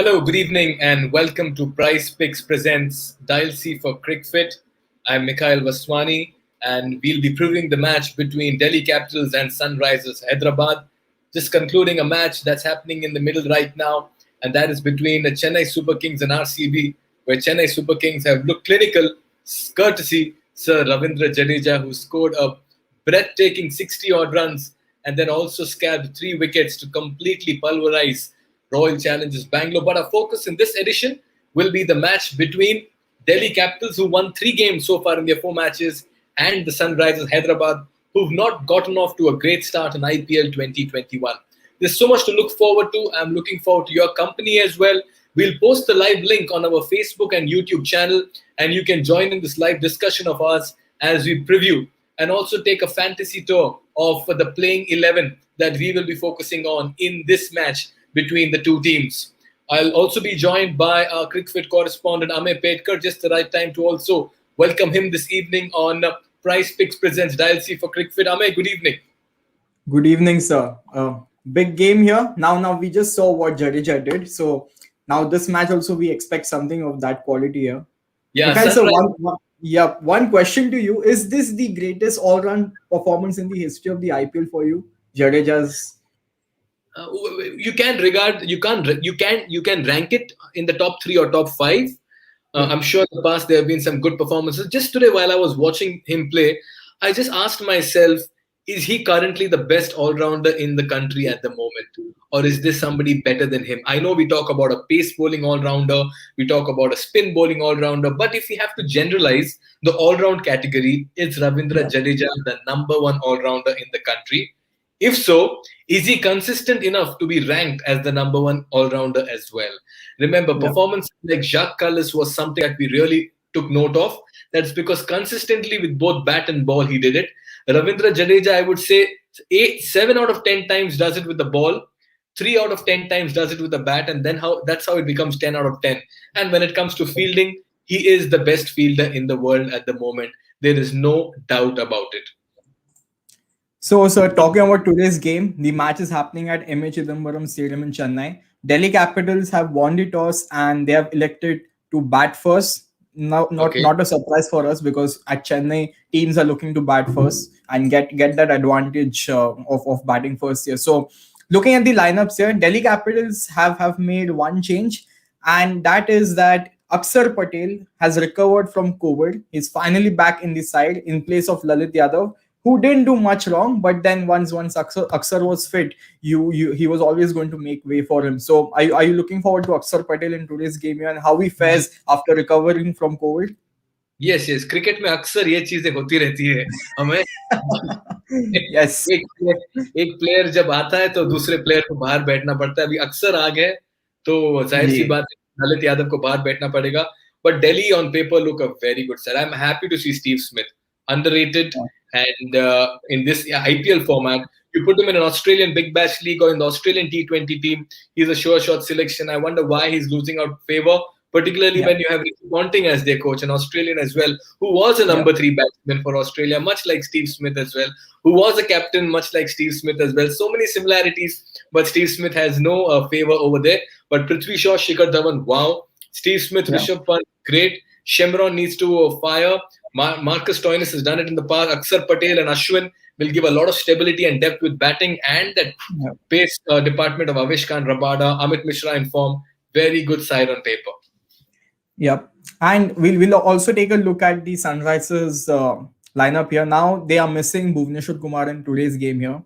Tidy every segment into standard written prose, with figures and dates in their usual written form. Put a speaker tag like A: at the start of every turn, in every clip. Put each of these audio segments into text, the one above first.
A: Hello, good evening, and welcome to Price Picks presents Dial C for Cricfit. I'm Mikhail Vaswani, and we'll be previewing the match between Delhi Capitals and Sunrisers Hyderabad. Just concluding a match that's happening in the middle right now, and that is between the Chennai Super Kings and RCB, where Chennai Super Kings have looked clinical, courtesy Sir Ravindra Jadeja, who scored a breathtaking 60 odd runs and then also scabbed 3 wickets to completely pulverize Royal Challengers Bangalore. But our focus in this edition will be the match between Delhi Capitals, who won 3 games so far in their 4 matches, and the Sunrisers Hyderabad, who've not gotten off to a great start in IPL 2021. There's so much to look forward to. I'm looking forward to your company as well. We'll post the live link on our Facebook and YouTube channel, and you can join in this live discussion of ours as we preview and also take a fantasy tour of the playing 11 that we will be focusing on in this match between the two teams. I'll also be joined by our Cricket correspondent Amey Petkar, just the right time to also welcome him this evening on Price Picks presents Dial C for Cricket. Amey, good evening.
B: Good evening, sir. Big game here. Now we just saw what Jadeja did. So now this match also we expect something of that quality here.
A: Yeah,
B: Mikhail, sir, one question to you: is this the greatest all-round performance in the history of the IPL for you, Jadeja's?
A: You can rank it in the top 3 or top 5. I'm sure in the past there have been some good performances. Just today, while I was watching him play, I just asked myself, is he currently the best all-rounder in the country at the moment? Or is this somebody better than him? I know we talk about a pace bowling all-rounder, we talk about a spin bowling all-rounder, but if we have to generalize the all-round category, is Ravindra Jadeja the number 1 all-rounder in the country? If so, is he consistent enough to be ranked as the number 1 all-rounder as well? Remember, performance like Jacques Kallis was something that we really took note of. That's because consistently with both bat and ball, he did it. Ravindra Jadeja, I would say 7 out of 10 times does it with the ball, 3 out of 10 times does it with the bat, and then that's how it becomes 10 out of 10. And when it comes to fielding, he is the best fielder in the world at the moment. There is no doubt about it.
B: So, sir, talking about today's game, the match is happening at M.A. Chidambaram Stadium in Chennai. Delhi Capitals have won the toss and they have elected to bat first. Not a surprise for us because at Chennai, teams are looking to bat first and get that advantage of batting first here. So, looking at the lineups here, Delhi Capitals have made one change, and that is that Akshar Patel has recovered from COVID. He's finally back in the side in place of Lalit Yadav, who didn't do much wrong, but then once Akshar was fit, he was always going to make way for him. So are you looking forward to Akshar Patel in today's game and how he fares after recovering from COVID?
A: Yes. Cricket में अक्सर ये चीजें होती रहती है हमें.
B: yes.
A: एक player जब आता है तो दूसरे प्लेयर को बाहर बैठना पड़ता है. अभी अक्सर आ गए तो जाहिर सी बात है ललित यादव को बाहर बैठना पड़ेगा. But Delhi on paper look a very good side. I'm happy to see Steve Smith, underrated, and in this IPL format, you put him in an Australian Big Bash League or in the Australian T20 team, he's a sure shot selection. I wonder why he's losing out favor, particularly when you have Ricky Ponting as their coach, an Australian as well, who was a number 3 batsman for Australia, much like Steve Smith as well, who was a captain, much like Steve Smith as well. So many similarities, but Steve Smith has no favor over there. But Prithvi Shaw, Shikhar Dhawan, wow. Steve Smith, Rishabh Pant, great. Shemron needs to fire. Marcus Stoinis has done it in the past. Akshar Patel and Ashwin will give a lot of stability and depth with batting, and that pace department of Avesh Khan, Rabada, Amit Mishra in form. Very good side on paper.
B: Yep. And we'll also take a look at the Sunrisers lineup here. Now they are missing Bhuvneshwar Kumar in today's game here.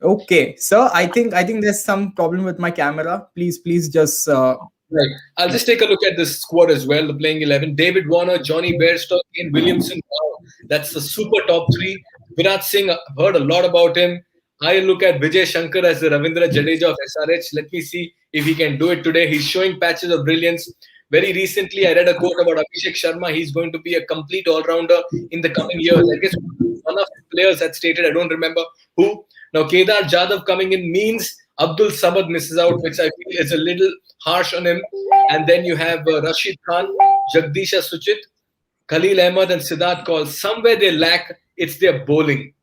B: Okay, sir, I think there's some problem with my camera. Please just
A: right. I'll just take a look at this squad as well. The playing 11: David Warner, Johnny Bairstow, Ian Williamson. Wow, that's the super top 3. Virat Singh, I've heard a lot about him. I look at Vijay Shankar as the Ravindra Jadeja of SRH. Let me see if he can do it today. He's showing patches of brilliance. Very recently, I read a quote about Abhishek Sharma. He's going to be a complete all-rounder in the coming years. I guess one of the players had stated, I don't remember who. Now, Kedar Jadhav coming in means Abdul Samad misses out, which I feel is a little harsh on him. And then you have Rashid Khan, Jagdisha Suchit, Khalil Ahmed and Siddharth Kaul. Somewhere they lack, it's their bowling.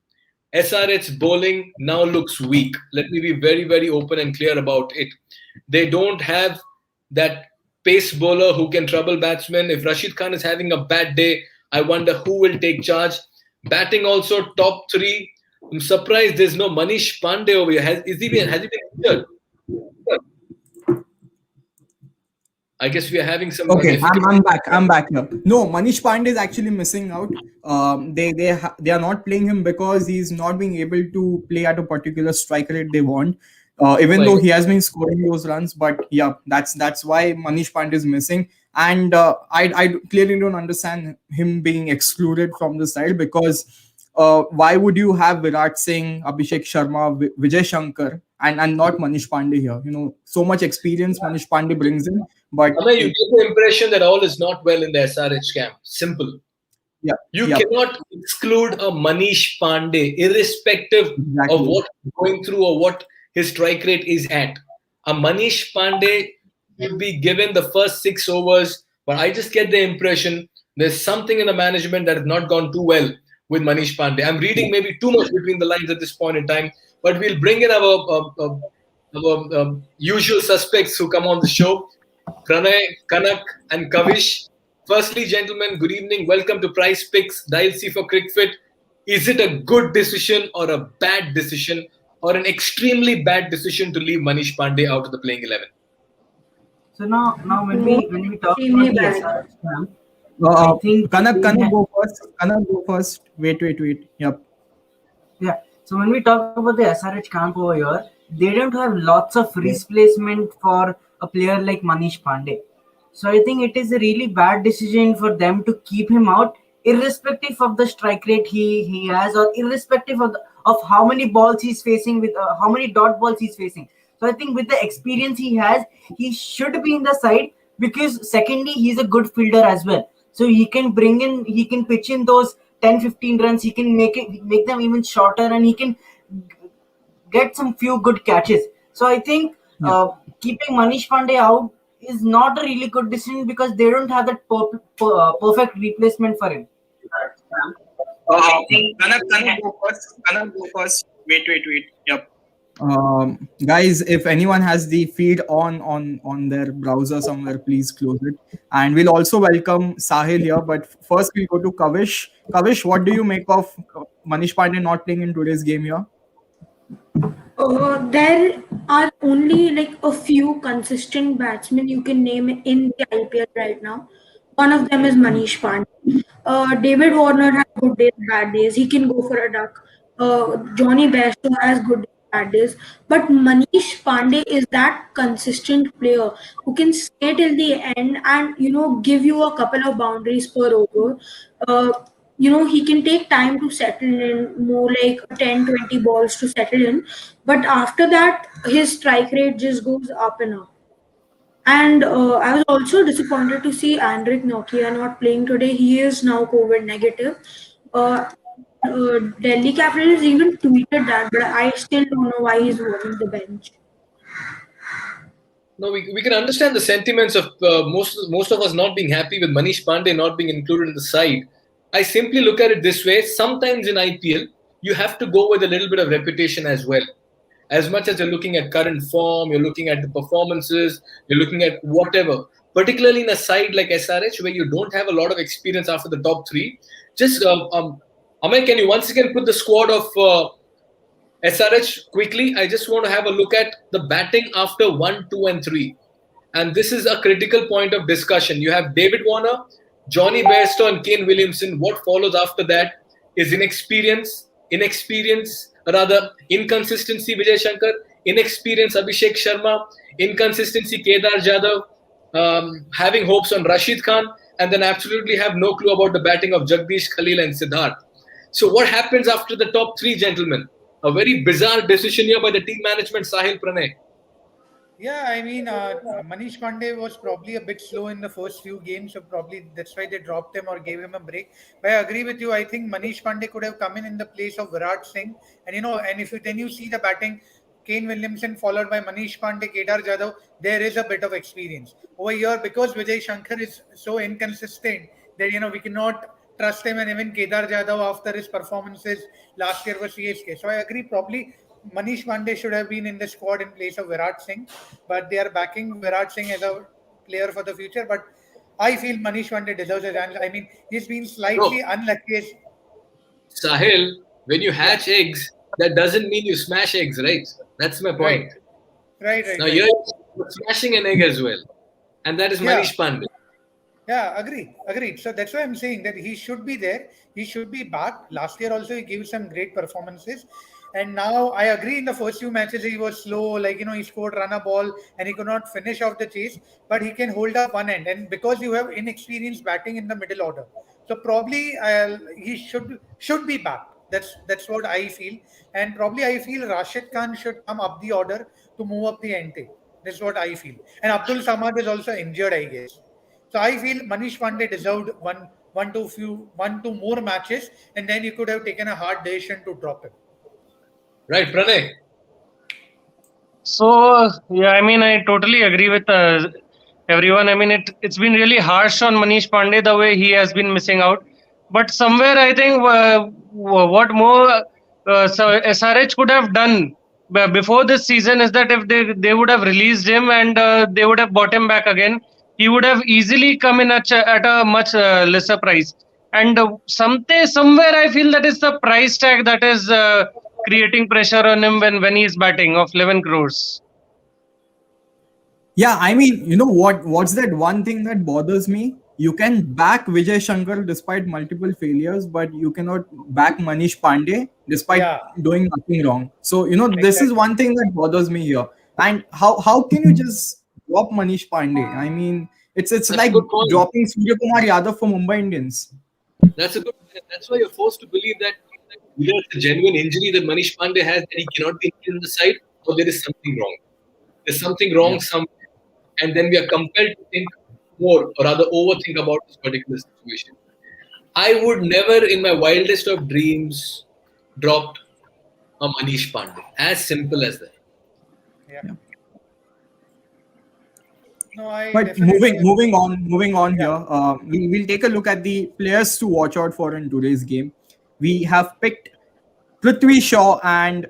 A: SRH bowling now looks weak. Let me be very, very open and clear about it. They don't have that pace bowler who can trouble batsmen. If Rashid Khan is having a bad day, I wonder who will take charge. Batting also top three. I'm surprised there's no Manish Pandey over here. Has he been injured? I guess we are having some
B: Okay,
A: difficulty.
B: I'm back. I'm back here. No, Manish Pandey is actually missing out. They are not playing him because he's not being able to play at a particular strike rate they want.
A: Oh
B: Even
A: my
B: though
A: God.
B: he has been scoring those runs, but yeah, that's why Manish Pandey is missing. And I clearly don't understand him being excluded from the side because why would you have Virat Singh, Abhishek Sharma, Vijay Shankar, and not Manish Pandey here? So much experience Manish Pandey brings in, but
A: Amay, you get the impression that all is not well in the SRH camp. Simple.
B: yeah,
A: You
B: yeah,
A: cannot exclude a Manish Pandey, irrespective of
B: exactly.
A: what he's going through or what his strike rate is at. A Manish Pandey should be given the first 6 overs, but I just get the impression there's something in the management that has not gone too well with Manish Pandey. I'm reading maybe too much between the lines at this point in time, but we'll bring in our usual suspects who come on the show. Pranay, Kanak, and Kavish. Firstly, gentlemen, good evening. Welcome to Price Picks, Dial C for Cricfit. Is it a good decision or a bad decision or an extremely bad decision to leave Manish Pandey out of the playing 11?
C: So now
D: was
C: when we talk
D: extremely
C: about the
D: bad.
C: SRH camp, I think
B: Kanak go first. Kanak go first. Wait. Yep.
C: yeah. So when we talk about the SRH camp over here, they don't have lots of replacement for a player like Manish Pandey. So I think it is a really bad decision for them to keep him out, irrespective of the strike rate he has, or irrespective of how many balls he's facing with how many dot balls he's facing. So I think with the experience he has, he should be in the side because secondly he's a good fielder as well. So he can pitch in those 10-15 runs. He can make them even shorter, and he can get some few good catches. So I think
B: Yeah.
C: keeping Manish Pandey out is not a really good decision because they don't have that perfect replacement for him.
B: Kanak go first. Kanak go first. Wait. Yep. Guys, if anyone has the feed on their browser somewhere, please close it. And we'll also welcome Sahil here. But first, we'll go to Kavish. Kavish, what do you make of Manish Pandey not playing in today's game here?
D: There are only like a few consistent batsmen you can name in the IPL right now. One of them is Manish Pandey. David Warner has good days, bad days. He can go for a duck. Johnny Bairstow has good days, bad days. But Manish Pandey is that consistent player who can stay till the end and give you a couple of boundaries per over. Uh, he can take time to settle in, more like 10-20 balls to settle in, but after that his strike rate just goes up and up. And I was also disappointed to see Andrik Nokia not playing today. He is now COVID negative. Delhi Capitals even tweeted that, but I still don't know why he's warming the bench.
A: No, we can understand the sentiments of most of us not being happy with Manish Pandey not being included in the side. I simply look at it this way: sometimes in IPL, you have to go with a little bit of reputation as well. As much as you're looking at current form, you're looking at the performances, you're looking at whatever. Particularly in a side like SRH where you don't have a lot of experience after the top three. Just Amay, can you once again put the squad of SRH quickly? I just want to have a look at the batting after 1, 2, and 3. And this is a critical point of discussion. You have David Warner, Johnny Bairstow, and Kane Williamson. What follows after that is inconsistency, Vijay Shankar, inexperience, Abhishek Sharma, inconsistency, Kedar Jadhav, having hopes on Rashid Khan, and then absolutely have no clue about the batting of Jagdish, Khalil, and Siddharth. So, what happens after the top three, gentlemen? A very bizarre decision here by the team management, Sahil Pranay.
E: Yeah, I mean, Manish Pandey was probably a bit slow in the first few games, so probably that's why they dropped him or gave him a break. But I agree with you. I think Manish Pandey could have come in the place of Virat Singh, and and if you then you see the batting, Kane Williamson followed by Manish Pandey, Kedar Jadhav, there is a bit of experience over here because Vijay Shankar is so inconsistent that we cannot trust him, and even Kedar Jadhav after his performances last year for CSK. So I agree, probably Manish Pandey should have been in the squad in place of Virat Singh, but they are backing Virat Singh as a player for the future. But I feel Manish Pandey deserves a chance. I mean, he's been
A: No,
E: slightly unlucky.
A: Sahil, when you
E: Yeah,
A: hatch eggs, that doesn't mean you smash eggs, right? That's my
E: right,
A: point. Now
E: right.
A: you're smashing an egg as well, and that is
E: Yeah,
A: Manish Pandey.
E: yeah, agreed. So that's why I'm saying that he should be there. He should be back. Last year also he gave some great performances. And now I agree in the first few matches he was slow, like he scored run a ball and he could not finish off the chase, but he can hold up one end. And because you have inexperienced batting in the middle order, so probably he should be back. That's what I feel. And probably I feel Rashid Khan should come up the order to move up the ante. That's what I feel. And Abdul Samad is also injured, I guess. So I feel Manish Pandey deserved one, two more matches, and then you could have taken a hard decision to drop him.
A: Right, Pranay?
F: So yeah, I mean, I totally agree with everyone. I mean, it's been really harsh on Manish Pandey the way he has been missing out. But somewhere, I think what more so SRH could have done before this season is that if they would have released him and they would have bought him back again, he would have easily come in at a much lesser price. And somewhere, I feel that is the price tag that is. Creating pressure on him when he's batting of 11 crores.
B: Yeah, I mean, you know what's that one thing that bothers me? You can back Vijay Shankar despite multiple failures, but you cannot back Manish Pandey despite
E: Yeah,
B: doing nothing wrong. So, this is
E: exactly.
B: one thing that bothers me here. And how can you just drop Manish Pandey? I mean, it's
A: That's a
B: like
A: good point.
B: dropping Surya Kumar Yadav for Mumbai Indians.
A: That's a good. That's why you're forced to believe that either it's a genuine injury that Manish Pandey has that he cannot be in the side, or there is something wrong. There's something wrong
B: Yeah.
A: somewhere, and then we are compelled to think more, or rather overthink about this particular situation. I would never, in my wildest of dreams, dropped a Manish Pandey. As simple as that.
E: Yeah.
B: Yeah.
E: No, I
B: But
E: definitely agree.
B: moving on
E: Yeah,
B: here, we'll take a look at the players to watch out for in today's game. We have picked Prithvi Shaw and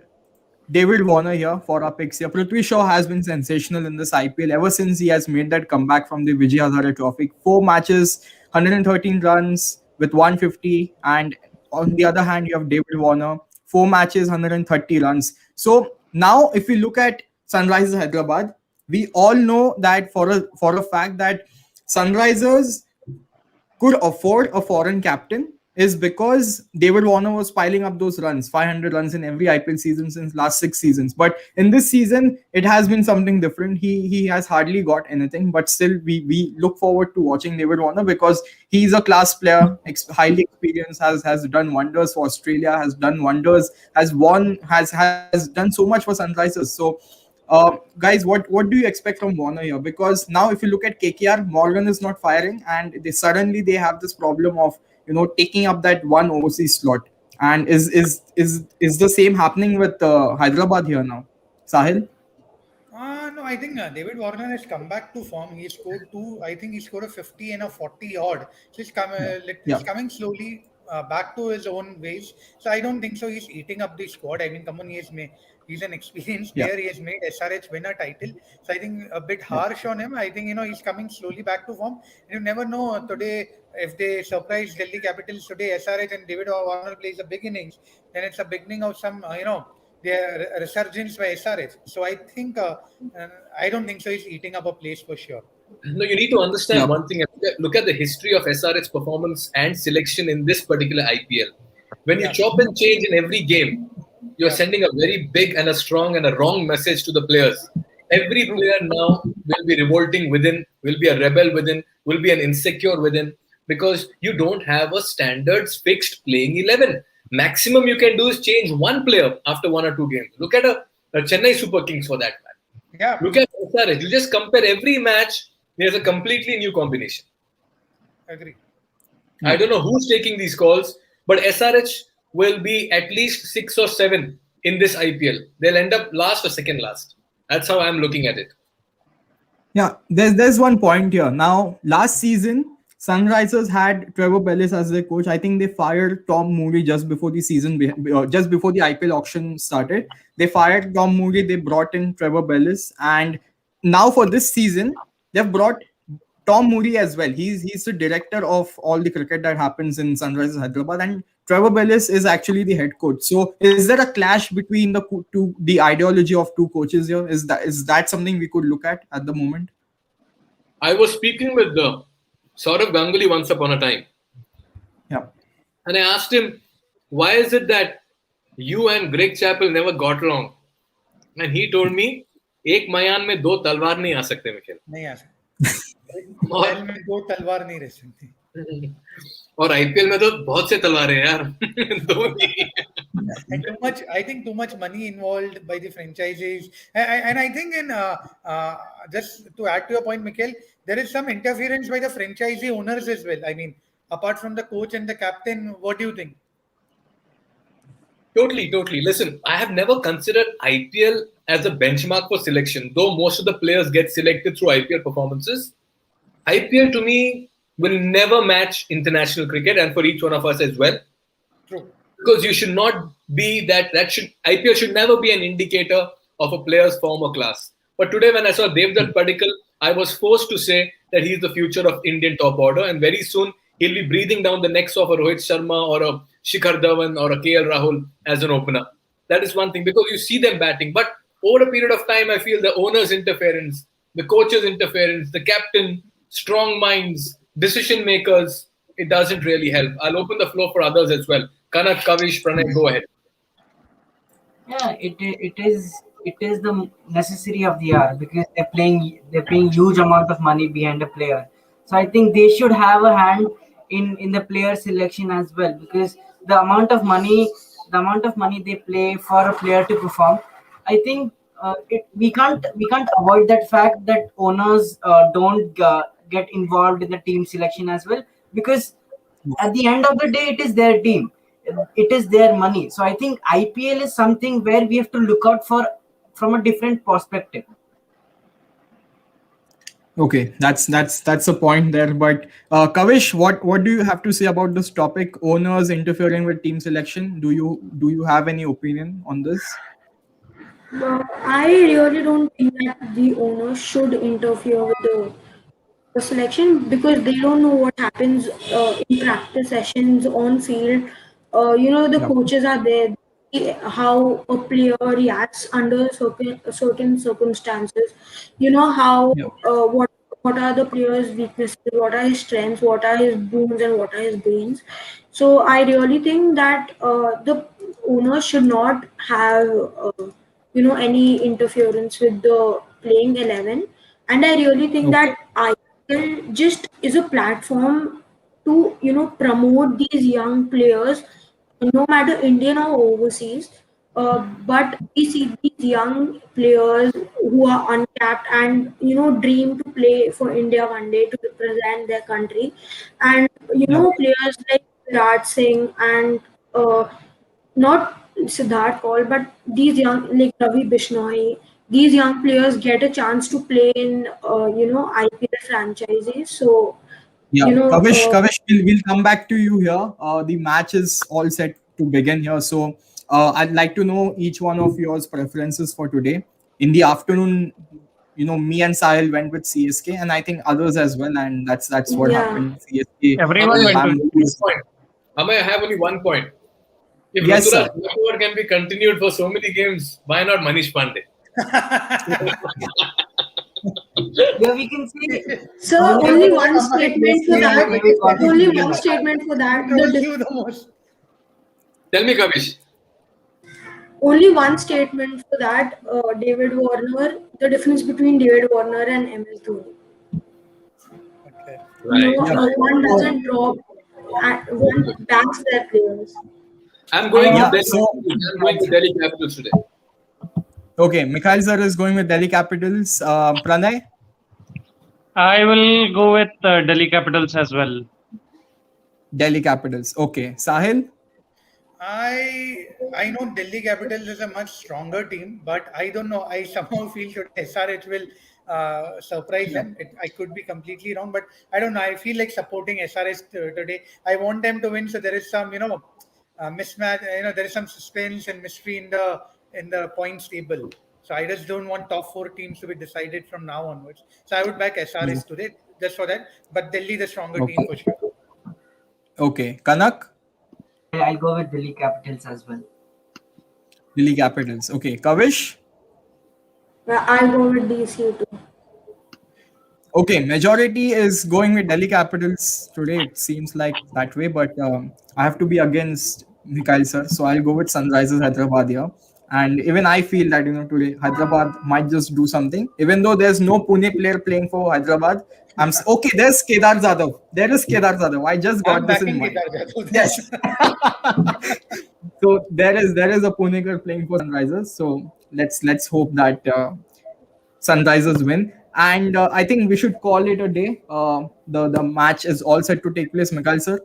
B: David Warner here for our picks here. Prithvi Shaw has been sensational in this IPL ever since he has made that comeback from the Vijay Hazare Trophy. 4 matches, 113 runs with 150. And on the other hand, you have David Warner, 4 matches, 130 runs. So now, if we look at Sunrisers Hyderabad, we all know that for a fact that Sunrisers could afford a foreign captain is because David Warner was piling up those runs, 500 runs in every IPL season since last 6 seasons. But in this season, it has been something different. He has hardly got anything, but still we look forward to watching David Warner because he's a class player, highly experienced, has done wonders for Australia, has done wonders, has done so much for Sunrisers. So guys, what do you expect from Warner here? Because now, if you look at KKR, Morgan is not firing, and they have this problem of taking up that one overseas slot. And is the same happening with Hyderabad here now, Sahil?
E: No, I think David Warner has come back to form. He scored two. I think he scored a 50 and a 40 odd. So
B: Yeah,
E: he's
B: yeah,
E: coming slowly back to his own ways. So I don't think so. He's eating up the squad. I mean, come on, he's an experienced
B: yeah,
E: player. He has made SRH win a title. So I think a bit
B: yeah.
E: harsh on him. I think he's coming slowly back to form. You never know today if they surprise Delhi Capitals today. SRH and David Warner plays a big innings. Then it's a beginning of some their resurgence by SRH. So I think I don't think so. He's eating up a place for sure.
A: No, you need to understand
B: Yeah.
A: one thing. Look at the history of SRH performance and selection in this particular IPL. When you
E: Yeah,
A: chop and change in every game, you're
E: yeah,
A: sending a very big and a strong and a wrong message to the players. Every
E: true.
A: player now will be revolting within, will be a rebel within, will be an insecure within, because you don't have a standards fixed playing 11. Maximum you can do is change one player after 1 or 2 games. Look at a Chennai Super Kings for that matter.
E: Yeah,
A: Look at SRH. You just compare every match, there's a completely new combination.
E: agree.
A: I
B: Yeah.
A: don't know who's taking these calls, but SRH will be at least 6 or 7 in this IPL. They'll end up last or second last. That's how I'm looking at it.
B: Yeah, there's one point here. Now, last season, Sunrisers had Trevor Bellis as their coach. I think they fired Tom Moody just before the just before the IPL auction started. They fired Tom Moody. They brought in Trevor Bellis, and now for this season, they've brought Tom Moody as well. He's the director of all the cricket that happens in Sunrisers Hyderabad, and Trevor Bellis is actually the head coach. So is there a clash between the ideology of two coaches here? Is that something we could look at the moment?
A: I was speaking with Saurav Ganguly once upon a time,
B: Yeah.
A: and I asked him, why is it that you and Greg Chappell never got along? And he told me, एक मयान में दो तलवार नहीं आ सकते Michelle.
E: नहीं आ सकती बैल में दो तलवार नहीं रह सकती.
A: और आईपीएल में तो बहुत से तलवारें हैं यार. दो नहीं.
E: And I think too much money involved by the franchises. And I think just to add to your point, Mikhail, there is some interference by the franchisee owners as well. I mean, apart from the coach and the captain, what do you think?
A: Totally. Listen, I have never considered IPL as a benchmark for selection, though most of the players get selected through IPL performances. IPL to me will never match international cricket, and for each one of us as well.
E: True.
A: Because you should not be IPL should never be an indicator of a player's form or class. But today when I saw Devdutt Padikkal, I was forced to say that he's the future of Indian top order, and very soon he'll be breathing down the necks of a Rohit Sharma or a Shikhar Dhawan or a KL Rahul as an opener. That is one thing, because you see them batting. But over a period of time, I feel the owner's interference, the coach's interference, the captain, strong minds, decision makers, it doesn't really help. I'll open the floor for others as well. Kanak, Kavish, Pranay, go ahead.
C: Yeah, it is the necessary of the hour because they're paying huge amount of money behind a player. So I think they should have a hand in the player selection as well, because the amount of money they play for a player to perform. I think we can't avoid that fact that owners don't get involved in the team selection as well, because at the end of the day it is their team, it is their money. So I think IPL is something where we have to look out for from a different perspective.
B: Okay, that's a point there. But Kavish, what do you have to say about this topic? Owners interfering with team selection. Do you have any opinion on this?
D: I really don't think that the owners should interfere with the selection, because they don't know what happens in practice sessions on field. The
B: Yeah.
D: coaches are there, they see how a player reacts under certain circumstances. You know how
B: Yeah.
D: what are the player's weaknesses, what are his strengths, what are his boons, and what are his banes. So I really think that the owner should not have any interference with the playing 11. And I really think
B: Okay.
D: that IPL just is a platform to promote these young players, no matter Indian or overseas. But we see these young players who are uncapped and dream to play for India one day, to represent their country. And
B: Yeah.
D: players like Virat Singh and not Siddharth Kaul, but these young, like Ravi Bishnoi, these young players get a chance to play in IPL franchises. So
B: Yeah,
D: you know
B: Kavish, we'll come back to you here. The match is all set to begin here, so I'd like to know each one of yours preferences for today. In the afternoon, me and Sahil went with CSK, and I think others as well, and that's what
D: yeah.
B: happened. CSK,
F: Everyone
A: Amay, I
F: went
A: have
F: to.
B: bam.
A: one point. Amay, I have only one point. If
B: Yes,
A: Ritura's
B: sir.
A: walkover can be continued for so many games, why not Manish Pandey?
C: Yeah, we can say
D: So
C: only
D: only
C: against
D: one
C: CSK
D: statement for
C: and
D: that.
C: David Warner
D: Only
C: should be
D: one
C: enough.
D: statement for
E: Who
D: that.
E: trolls you the most?
A: Tell me, Kavish.
D: Only one statement for that. David Warner. The difference between David Warner and MS Dhoni.
E: Okay.
A: Right,
B: Yeah.
A: right.
D: One
B: So,
D: doesn't drop. One backs their players.
A: I'm
C: I
A: going with
B: yeah.
C: have
A: Delhi.
B: So,
A: I'm going with Delhi Capitals today.
B: okay, Mikhail sir is going with Delhi Capitals. Pranay,
F: I will go with Delhi Capitals as well.
B: Delhi Capitals. Okay, Sahil.
E: I know Delhi Capitals is a much stronger team, but I don't know. I somehow feel today SRH will surprise
B: Yeah.
E: them. I could be completely wrong, but I don't know. I feel like supporting SRH today. I want them to win, so there is some mismatch. There is some suspense and mystery in the points table. So I just don't want top 4 teams to be decided from now onwards. So I would back SRS today just for that. But Delhi the stronger team for sure.
B: Okay. Kanak?
C: I'll go with Delhi Capitals as well.
B: Delhi Capitals. Okay. Kavish?
D: I'll go with DCU too.
B: Okay, majority is going with Delhi Capitals today. It seems like that way, but I have to be against Mikhail sir, so I'll go with Sunrisers Hyderabad here. And even I feel that today Hyderabad might just do something, even though there's no Pune player playing for Hyderabad. Okay. There's Kedar Jadhav. There is Kedar Jadhav. I just got
E: I'm
B: this in
E: backing
B: mind.
E: Kedar Jadhav.
B: Yes. So there is a Punekar playing for Sunrisers. So let's hope that Sunrisers win. And I think we should call it a day. The match is all set to take place, Mikhail sir.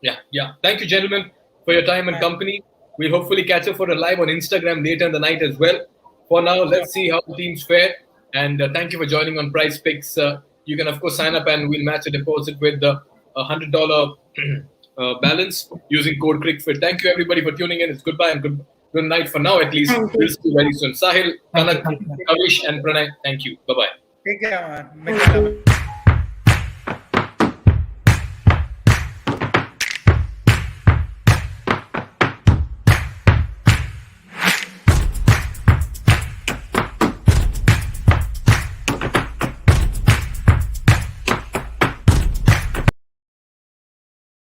A: Yeah. Thank you, gentlemen, for your time and company. We'll hopefully catch up for a live on Instagram later in the night as well. For now, let's see how the teams fare. And thank you for joining on Prize Picks. You can, of course, sign up and we'll match a deposit with a $100 balance using code CRICFIT. Thank you, everybody, for tuning in. It's goodbye and good night for now, at least.
D: Thank you.
A: We'll see you very soon. Sahil,
C: Thank you,
A: Kanak,
C: thank you.
A: Kavish, and Pranay, thank you. Bye-bye.
E: Take care, man.